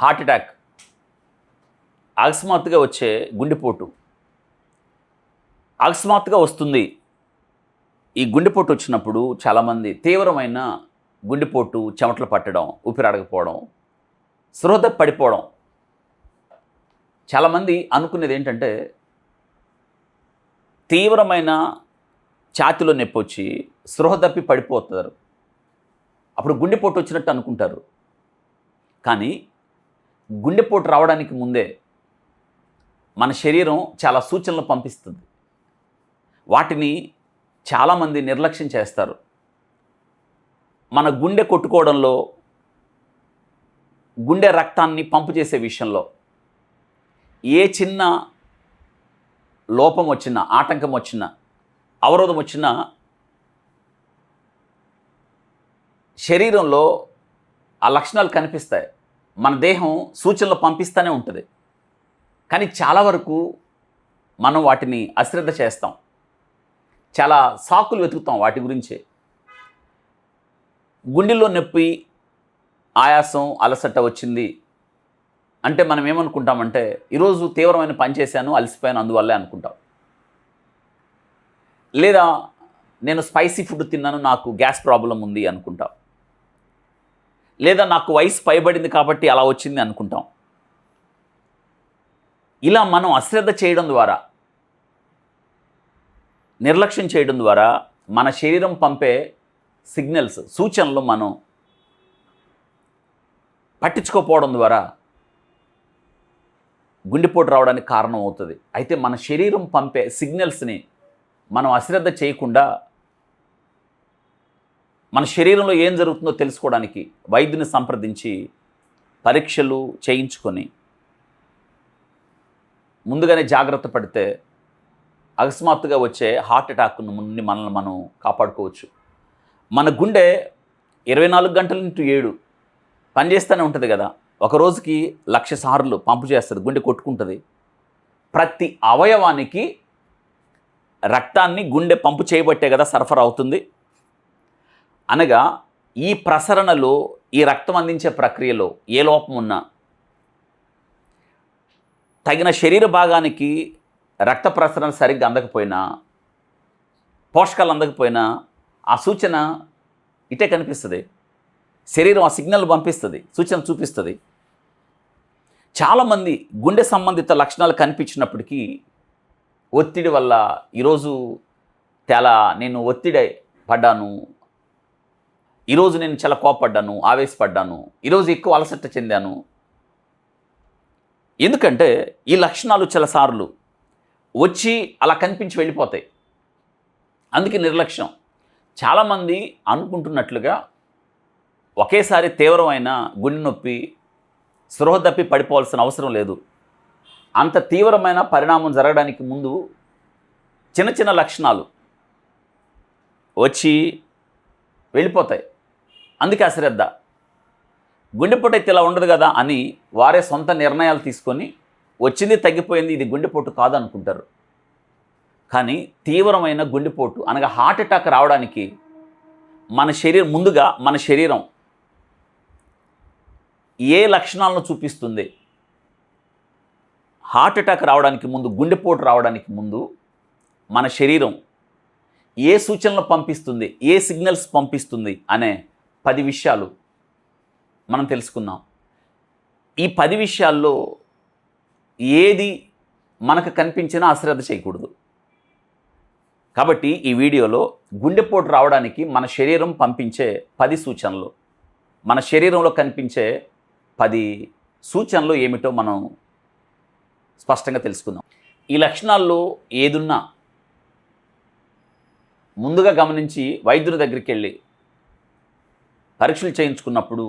Heart attack, అకస్మాత్తుగా వచ్చే గుండెపోటు అకస్మాత్తుగా వస్తుంది. ఈ గుండెపోటు వచ్చినప్పుడు చాలామంది తీవ్రమైన గుండెపోటు, చెమటలు పట్టడం, ఊపిరాడకపోవడం, స్పృహ పడిపోవడం. చాలామంది అనుకునేది ఏంటంటే తీవ్రమైన ఛాతీలో నొప్పి వచ్చి స్పృహ తప్పి పడిపోతారు, అప్పుడు గుండెపోటు వచ్చినట్టు అనుకుంటారు. కానీ గుండెపోటు రావడానికి ముందే మన శరీరం చాలా సూచనలు పంపిస్తుంది. వాటిని చాలామంది నిర్లక్ష్యం చేస్తారు. మన గుండె కొట్టుకోవడంలో, గుండె రక్తాన్ని పంపు చేసే విషయంలో ఏ చిన్న లోపం వచ్చినా, ఆటంకం వచ్చినా, అవరోధం వచ్చినా శరీరంలో ఆ లక్షణాలు కనిపిస్తాయి. మన దేహం సూచనలు పంపిస్తూనే ఉంటుంది. కానీ చాలా వరకు మనం వాటిని అశ్రద్ధ చేస్తాం, చాలా సాకులు వెతుకుతాం వాటి గురించే. గుండెల్లో నొప్పి, ఆయాసం, అలసట వచ్చింది అంటే మనం ఏమనుకుంటామంటే ఈరోజు తీవ్రమైన పని చేశాను, అలసిపోయాను, అందువల్లే అనుకుంటాం. లేదా నేను స్పైసీ ఫుడ్ తిన్నాను, నాకు గ్యాస్ ప్రాబ్లం ఉంది అనుకుంటాం. లేదా నాకు వయసు పైబడింది కాబట్టి అలా వచ్చింది అనుకుంటాం. ఇలా మనం అశ్రద్ధ చేయడం ద్వారా, నిర్లక్ష్యం చేయడం ద్వారా మన శరీరం పంపే సిగ్నల్స్, సూచనలు మనం పట్టించుకోకపోవడం ద్వారా గుండెపోటు రావడానికి కారణం అవుతుంది. అయితే మన శరీరం పంపే సిగ్నల్స్ని మనం అశ్రద్ధ చేయకుండా మన శరీరంలో ఏం జరుగుతుందో తెలుసుకోవడానికి వైద్యుని సంప్రదించి పరీక్షలు చేయించుకొని ముందుగానే జాగ్రత్త పడితే అకస్మాత్తుగా వచ్చే హార్ట్ అటాక్ నుండి మనల్ని మనం కాపాడుకోవచ్చు. మన గుండె 24 గంటలు/7 పనిచేస్తూనే ఉంటుంది కదా. ఒక రోజుకి 1,00,000 సార్లు పంపు చేస్తుంది, గుండె కొట్టుకుంటుంది. ప్రతి అవయవానికి రక్తాన్ని గుండె పంపు చేయబట్టే కదా సరఫరా అవుతుంది. అనగా ఈ ప్రసరణలో, ఈ రక్తం అందించే ప్రక్రియలో ఏ లోపం ఉన్నా, తగిన శరీర భాగానికి రక్త ప్రసరణ సరిగ్గా అందకపోయినా, పోషకాలు అందకపోయినా ఆ సూచన ఇటే కనిపిస్తుంది. శరీరం ఆ సిగ్నల్ పంపిస్తుంది, సూచన చూపిస్తుంది. చాలామంది గుండె సంబంధిత లక్షణాలు కనిపించినప్పటికీ ఒత్తిడి వల్ల ఈరోజు నేను ఒత్తిడి పడ్డాను, ఈరోజు నేను చాలా కోపడ్డాను, ఆవేశపడ్డాను, ఈరోజు ఎక్కువ అలసట చెందాను. ఎందుకంటే ఈ లక్షణాలు చాలాసార్లు వచ్చి అలా కనిపించి వెళ్ళిపోతాయి. అందుకే నిర్లక్ష్యం. చాలామంది అనుకుంటున్నట్లుగా ఒకేసారి తీవ్రమైన గుండె నొప్పి, స్పృహ తప్పి పడిపోవాల్సిన అవసరం లేదు. అంత తీవ్రమైన పరిణామం జరగడానికి ముందు చిన్న చిన్న లక్షణాలు వచ్చి వెళ్ళిపోతాయి. అందుకే అశ్రద్ధ. గుండెపోటు అయితే ఇలా ఉండదు కదా అని వారే సొంత నిర్ణయాలు తీసుకొని వచ్చింది తగ్గిపోయింది, ఇది గుండెపోటు కాదు అనుకుంటారు. కానీ తీవ్రమైన గుండెపోటు అనగా హార్ట్ అటాక్ రావడానికి ముందుగా మన శరీరం ఏ లక్షణాలను చూపిస్తుంది? హార్ట్ అటాక్ రావడానికి ముందు, గుండెపోటు రావడానికి ముందు మన శరీరం ఏ సూచనలు పంపిస్తుంది, ఏ సిగ్నల్స్ పంపిస్తుంది అనే 10 విషయాలు మనం తెలుసుకుందాం. ఈ 10 విషయాల్లో ఏది మనకు కనిపించినా అశ్రద్ధ చేయకూడదు. కాబట్టి ఈ వీడియోలో గుండెపోటు రావడానికి మన శరీరం పంపించే 10 సూచనలు, మన శరీరంలో కనిపించే 10 సూచనలు ఏమిటో మనం స్పష్టంగా తెలుసుకుందాం. ఈ లక్షణాల్లో ఏదున్నా ముందుగా గమనించి వైద్యుని దగ్గరికి వెళ్ళి పరీక్షలు చేయించుకున్నప్పుడు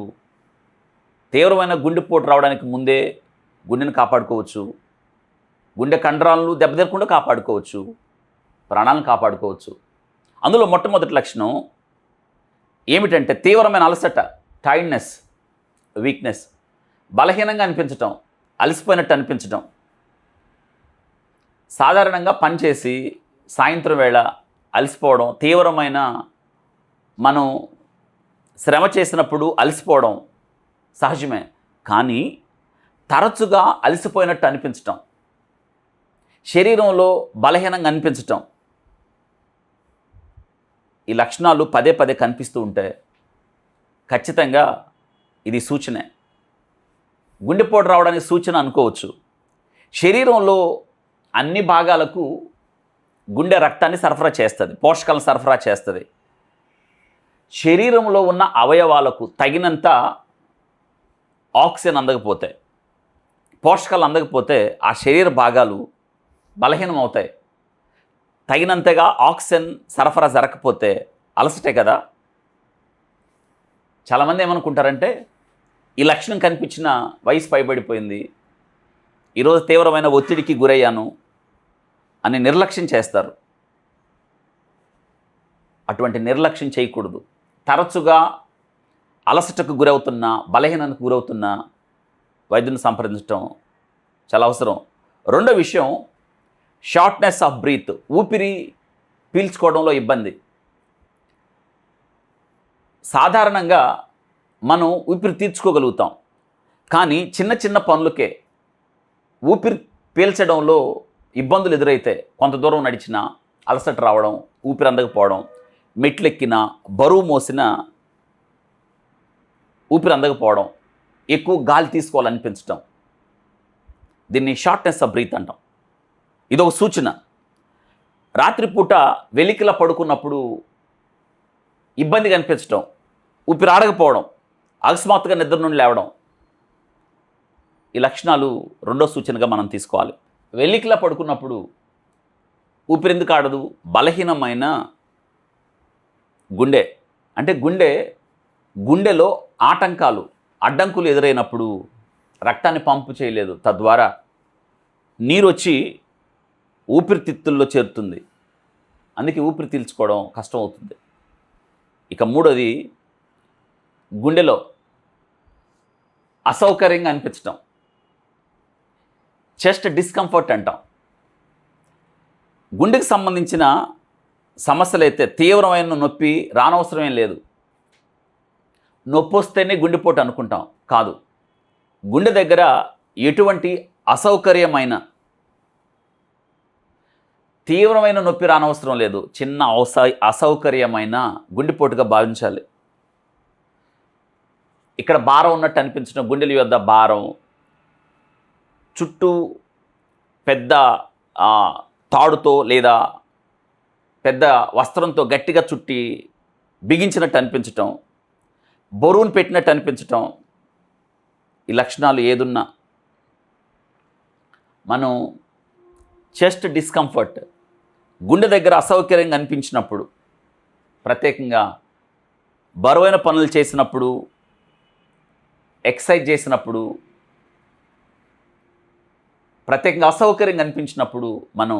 తీవ్రమైన గుండెపోటు రావడానికి ముందే గుండెను కాపాడుకోవచ్చు, గుండె కండరాలను దెబ్బతినకుండా కాపాడుకోవచ్చు, ప్రాణాలను కాపాడుకోవచ్చు. అందులో మొట్టమొదటి లక్షణం ఏమిటంటే తీవ్రమైన అలసట, టైర్డ్నెస్, వీక్నెస్, బలహీనంగా అనిపించటం, అలసిపోయినట్టు అనిపించటం. సాధారణంగా పనిచేసి సాయంత్రం వేళ అలసిపోవడం, తీవ్రమైన మనం శ్రమ చేసినప్పుడు అలసిపోవడం సహజమే. కానీ తరచుగా అలసిపోయినట్టు అనిపించటం, శరీరంలో బలహీనంగా అనిపించటం, ఈ లక్షణాలు పదే పదే కనిపిస్తూ ఉంటే ఖచ్చితంగా ఇది సూచనే. గుండెపోటు రావడానికి సూచన అనుకోవచ్చు. శరీరంలో అన్ని భాగాలకు గుండె రక్తాన్ని సరఫరా చేస్తుంది, పోషకాలను సరఫరా చేస్తుంది. శరీరంలో ఉన్న అవయవాలకు తగినంత ఆక్సిజన్ అందకపోతే, పోషకాలు అందకపోతే ఆ శరీర భాగాలు బలహీనం అవుతాయి. తగినంతగా ఆక్సిజన్ సరఫరా జరగకపోతే అలసటే కదా. చాలామంది ఏమనుకుంటారంటే ఈ లక్షణం కనిపించిన వయసు పైబడిపోయింది, ఈరోజు తీవ్రమైన ఒత్తిడికి గురయ్యాను అని నిర్లక్ష్యం చేస్తారు. అటువంటి నిర్లక్ష్యం చేయకూడదు. తరచుగా అలసటకు గురవుతున్న, బలహీనతకు గురవుతున్న వైద్యుని సంప్రదించడం చాలా అవసరం. రెండో విషయం, షార్ట్నెస్ ఆఫ్ బ్రీత్, ఊపిరి పీల్చుకోవడంలో ఇబ్బంది. సాధారణంగా మనం ఊపిరి తీర్చుకోగలుగుతాం, కానీ చిన్న చిన్న పనులకే ఊపిరి పీల్చడంలో ఇబ్బందులు ఎదురైతే, కొంత దూరం నడిచినా అలసట రావడం, ఊపిరి అందకపోవడం, మెట్లెక్కిన, బరువు మోసిన ఊపిరి అందకపోవడం, ఎక్కువ గాలి తీసుకోవాలనిపించడం, దీన్ని షార్ట్నెస్ ఆఫ్ బ్రీత్ అంటాం. ఇదొక సూచన. రాత్రిపూట వెలికిలా పడుకున్నప్పుడు ఇబ్బందిగా అనిపించడం, ఊపిరి ఆడకపోవడం, అకస్మాత్తుగా నిద్ర నుండి లేవడం, ఈ లక్షణాలు రెండో సూచనగా మనం తీసుకోవాలి. వెలికిలా పడుకున్నప్పుడు ఊపిరి ఎందుకు ఆడదు? బలహీనమైన గుండె, అంటే గుండెలో ఆటంకాలు, అడ్డంకులు ఎదురైనప్పుడు రక్తాన్ని పంపు చేయలేదు, తద్వారా నీరు వచ్చి ఊపిరితిత్తుల్లో చేరుతుంది. అందుకే ఊపిరి పీల్చుకోవడం కష్టం అవుతుంది. ఇక మూడోది, గుండెలో అసౌకర్యంగా అనిపించడం, చెస్ట్ డిస్కంఫర్ట్ అంటాం. గుండెకి సంబంధించిన సమస్యలైతే తీవ్రమైన నొప్పి రానవసరమేం లేదు. నొప్పి వస్తేనే గుండెపోటు అనుకుంటాం, కాదు. గుండె దగ్గర ఎటువంటి అసౌకర్యమైన, తీవ్రమైన నొప్పి రానవసరం లేదు, చిన్న అసౌకర్యమైన గుండెపోటుగా భావించాలి. ఇక్కడ భారం ఉన్నట్టు అనిపించడం, గుండెల యొద్ద భారం, చుట్టూ పెద్ద తాడుతో లేదా పెద్ద వస్త్రంతో గట్టిగా చుట్టి బిగించినట్టు అనిపించటం, బరువును పెట్టినట్టు అనిపించటం, ఈ లక్షణాలు ఏదున్నా మనం చెస్ట్ డిస్కంఫర్ట్, గుండె దగ్గర అసౌకర్యంగా అనిపించినప్పుడు, ప్రత్యేకంగా బరువైన పనులు చేసినప్పుడు, ఎక్సర్సైజ్ చేసినప్పుడు, ప్రత్యేకంగా అసౌకర్యంగా అనిపించినప్పుడు మనం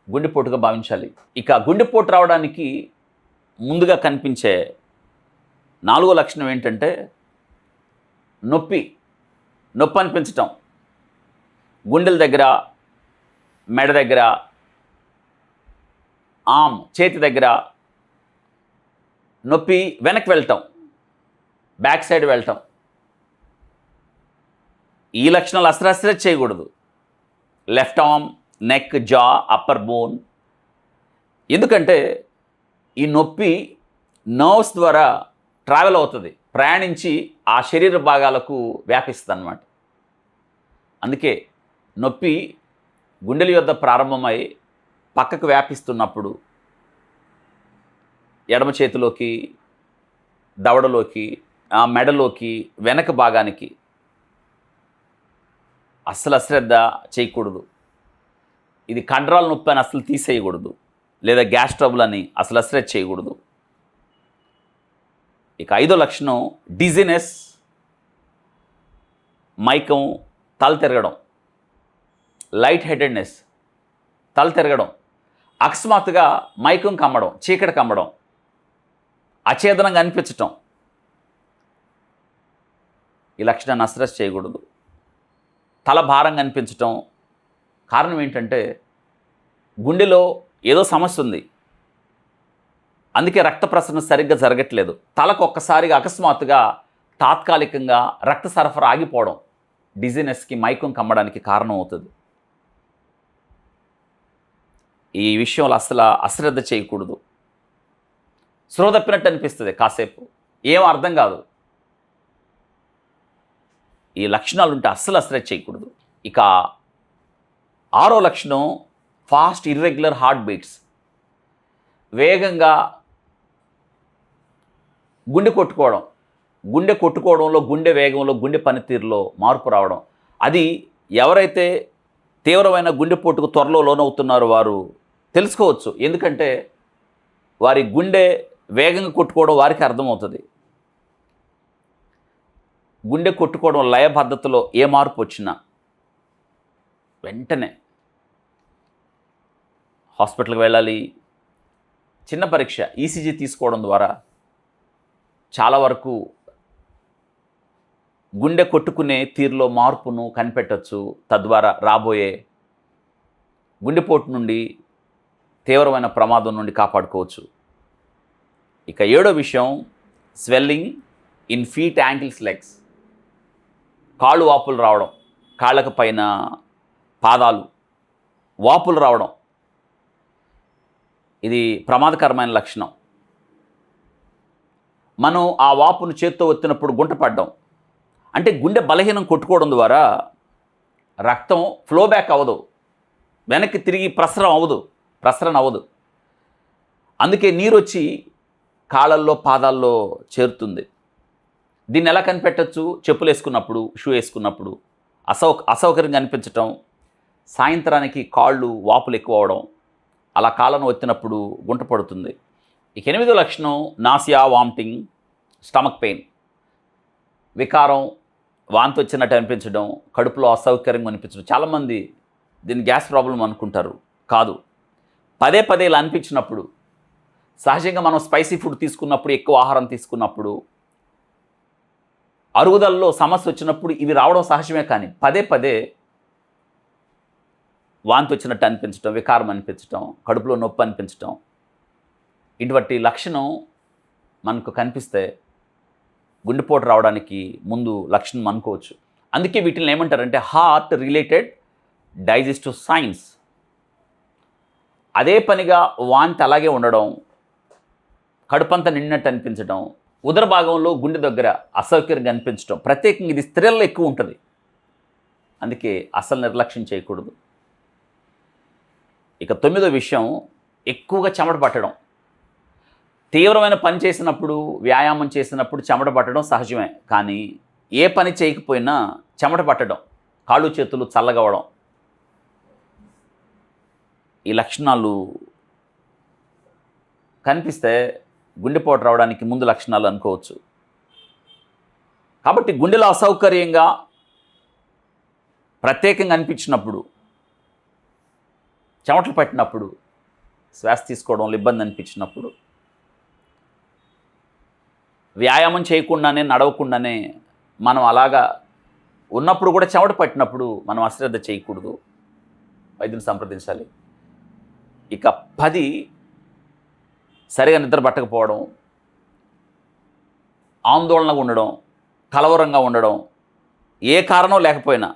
గుండెపోటుగా భావించాలి. ఇక గుండెపోటు రావడానికి ముందుగా కనిపించే నాలుగో లక్షణం ఏంటంటే నొప్పి అనిపించటం. గుండెల దగ్గర, మెడ దగ్గర, చేతి దగ్గర నొప్పి, వెనక్కి వెళ్ళటం, బ్యాక్ సైడ్ వెళ్ళటం. ఈ లక్షణాలు అసలు చేయకూడదు. లెఫ్ట్ ఆర్మ్, నెక్, జా, అప్పర్ బోన్. ఎందుకంటే ఈ నొప్పి నర్వ్స్ ద్వారా ట్రావెల్ అవుతుంది, ప్రయాణించి ఆ శరీర భాగాలకు వ్యాపిస్తుంది అన్నమాట. అందుకే నొప్పి గుండెల యొద్ద ప్రారంభమై పక్కకు వ్యాపిస్తున్నప్పుడు ఎడమ చేతిలోకి, దవడలోకి, మెడలోకి, వెనక భాగానికి అస్సలు అశ్రద్ధ చేయకూడదు. ఇది కండరాల నొప్పి అని అసలు తీసేయకూడదు, లేదా గ్యాస్ ట్రబుల్ అని అసలు అశ్రద్ధ చేయకూడదు. ఇక ఐదో లక్షణం డిజినెస్, మైకం, తల తిరగడం, లైట్ హెడెడ్నెస్, తల తిరగడం, అకస్మాత్తుగా మైకం కమ్మడం, చీకటి కమ్మడం, అచేతనంగా అనిపించటం, ఈ లక్షణాన్ని అశ్రద్ధ చేయకూడదు. తల భారంగా అనిపించటం, కారణం ఏంటంటే గుండెలో ఏదో సమస్య ఉంది, అందుకే రక్త ప్రసరణ సరిగ్గా జరగట్లేదు. తలకు ఒక్కసారిగా అకస్మాత్తుగా తాత్కాలికంగా రక్త సరఫరా ఆగిపోవడం డిజీనెస్కి మైకం కమ్మడానికి కారణం అవుతుంది. ఈ విషయంలో అసలు అశ్రద్ధ చేయకూడదు. స్పృహ తప్పినట్టు అనిపిస్తుంది కాసేపు, ఏం అర్థం కాదు. ఈ లక్షణాలు ఉంటే అస్సలు అశ్రద్ధ చేయకూడదు. ఇక 6వ లక్షణం ఫాస్ట్ ఇర్రెగ్యులర్ హార్ట్ బీట్స్. వేగంగా గుండె కొట్టుకోవడంలో గుండె వేగంలో గుండె పనితీరులో మార్పు రావడం. అది ఎవరైతే తీవ్రమైన గుండెపోటుకు త్వరలో లోనవుతున్నారో వారు తెలుసుకోవచ్చు. ఎందుకంటే వారి గుండె వేగంగా కొట్టుకోవడం వారికి అర్థమవుతుంది. గుండె కొట్టుకోవడం లయబద్ధతలో ఏ మార్పు వచ్చినా వెంటనే హాస్పిటల్కి వెళ్ళాలి. చిన్న పరీక్ష ఈసీజీ తీసుకోవడం ద్వారా చాలా వరకు గుండె కొట్టుకునే తీరులో మార్పును కనిపెట్టవచ్చు. తద్వారా రాబోయే గుండెపోటు నుండి, తీవ్రమైన ప్రమాదం నుండి కాపాడుకోవచ్చు. ఇక 7వ విషయం swelling in feet, ankles, legs. కాళ్ళు వాపులు రావడం, కాళ్ళకు పైన పాదాలు వాపులు రావడం, ఇది ప్రమాదకరమైన లక్షణం. మనం ఆ వాపును చేత్తో ఒత్తినప్పుడు గుంట పడ్డం అంటే గుండె బలహీనం కొట్టుకోవడం ద్వారా రక్తం ఫ్లో బ్యాక్ అవ్వదు, వెనక్కి తిరిగి ప్రసరణ అవ్వదు. అందుకే నీరు వచ్చి కాళ్ళల్లో పాదాల్లో చేరుతుంది. దీన్ని ఎలా కనిపెట్టచ్చు? చెప్పులు వేసుకున్నప్పుడు, షూ వేసుకున్నప్పుడు అసౌకర్యంగా అనిపించటం, సాయంత్రానికి కాళ్ళు వాపులు ఎక్కువ అవడం, అలా కాళ్ళను ఒత్తినప్పుడు గుంట పడుతుంది. ఇక 8వ లక్షణం నాసియా, వామిటింగ్, స్టమక్ పెయిన్. వికారం, వాంతి వచ్చినట్టు అనిపించడం, కడుపులో అసౌకర్యంగా అనిపించడం. చాలామంది దీన్ని గ్యాస్ ప్రాబ్లం అనుకుంటారు. కాదు. పదే ఇలా అనిపించినప్పుడు, సహజంగా మనం స్పైసీ ఫుడ్ తీసుకున్నప్పుడు, ఎక్కువ ఆహారం తీసుకున్నప్పుడు, అరుగుదలలో సమస్య వచ్చినప్పుడు ఇవి రావడం సహజమే. కానీ పదే వాంతి వచ్చినట్టు అనిపించడం, వికారం అనిపించడం, కడుపులో నొప్పి అనిపించడం, ఇటువంటి లక్షణం మనకు కనిపిస్తే గుండెపోటు రావడానికి ముందు లక్షణం అనుకోవచ్చు. అందుకే వీటిని ఏమంటారంటే హార్ట్ రిలేటెడ్ డైజెస్టివ్ సైన్స్. అదే పనిగా వాంతి అలాగే ఉండడం, కడుపంతా నిండినట్టు అనిపించడం, ఉదర భాగంలో గుండె దగ్గర అసౌకర్యంగా అనిపించడం, ప్రత్యేకంగా ఇది స్త్రీల్లో ఎక్కువ ఉంటుంది. అందుకే అసలు నిర్లక్ష్యం చేయకూడదు. ఇక 9వ విషయం ఎక్కువగా చెమట పట్టడం. తీవ్రమైన పని చేసినప్పుడు, వ్యాయామం చేసినప్పుడు చెమట పట్టడం సహజమే. కానీ ఏ పని చేయకపోయినా చెమట పట్టడం, కాళ్ళు చేతులు చల్లగవడం, ఈ లక్షణాలు కనిపిస్తే గుండెపోటు రావడానికి ముందు లక్షణాలు అనుకోవచ్చు. కాబట్టి గుండెలో అసౌకర్యంగా ప్రత్యేకంగా అనిపించినప్పుడు, చెమటలు పట్టినప్పుడు, శ్వాస తీసుకోవడంలో ఇబ్బంది అనిపించినప్పుడు, వ్యాయామం చేయకుండానే, నడవకుండానే మనం అలాగా ఉన్నప్పుడు కూడా చెమట పట్టినప్పుడు మనం అశ్రద్ధ చేయకూడదు, వైద్యుని సంప్రదించాలి. ఇక 10 సరిగా నిద్ర పట్టకపోవడం, ఆందోళనగా ఉండడం, కలవరంగా ఉండడం, ఏ కారణం లేకపోయినా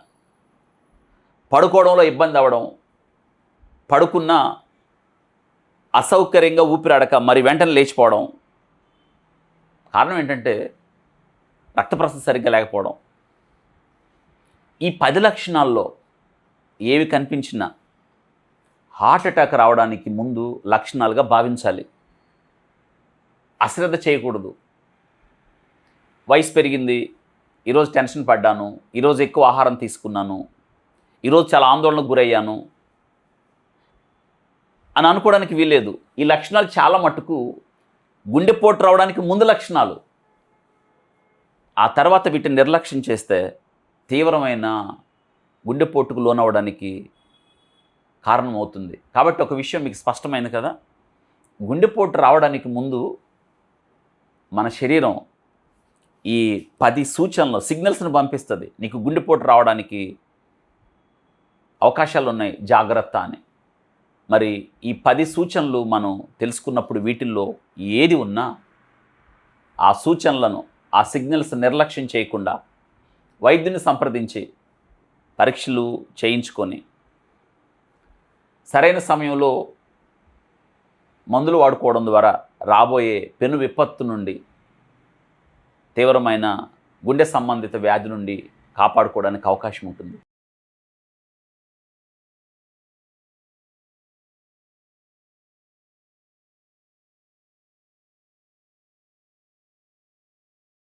పడుకోవడంలో ఇబ్బంది అవ్వడం, పడుకున్న అసౌకర్యంగా ఊపిరాడక మరి వెంటనే లేచిపోవడం. కారణం ఏంటంటే రక్త ప్రసరణ సరిగ్గా లేకపోవడం. ఈ 10 లక్షణాల్లో ఏవి కనిపించినా హార్ట్ అటాక్ రావడానికి ముందు లక్షణాలుగా భావించాలి. అశ్రద్ధ చేయకూడదు. వయసు పెరిగింది, ఈరోజు టెన్షన్ పడ్డాను, ఈరోజు ఎక్కువ ఆహారం తీసుకున్నాను, ఈరోజు చాలా ఆందోళనకు గురయ్యాను అని అనుకోవడానికి వీల్లేదు. ఈ లక్షణాలు చాలా మట్టుకు గుండెపోటు రావడానికి ముందు లక్షణాలు. ఆ తర్వాత వీటిని నిర్లక్ష్యం చేస్తే తీవ్రమైన గుండెపోటుకు లోనవడానికి కారణమవుతుంది. కాబట్టి ఒక విషయం మీకు స్పష్టమైంది కదా, గుండెపోటు రావడానికి ముందు మన శరీరం ఈ 10 సూచనలు, సిగ్నల్స్ని పంపిస్తుంది. నీకు గుండెపోటు రావడానికి అవకాశాలు ఉన్నాయి, జాగ్రత్త అని. మరి ఈ 10 సూచనలు మనం తెలుసుకున్నప్పుడు వీటిల్లో ఏది ఉన్నా ఆ సూచనలను ఆ సిగ్నల్స్ నిర్లక్ష్యం చేయకుండా వైద్యుని సంప్రదించి పరీక్షలు చేయించుకొని సరైన సమయంలో మందులు వాడుకోవడం ద్వారా రాబోయే పెను విపత్తు నుండి, తీవ్రమైన గుండె సంబంధిత వ్యాధి నుండి కాపాడుకోవడానికి అవకాశం ఉంటుంది.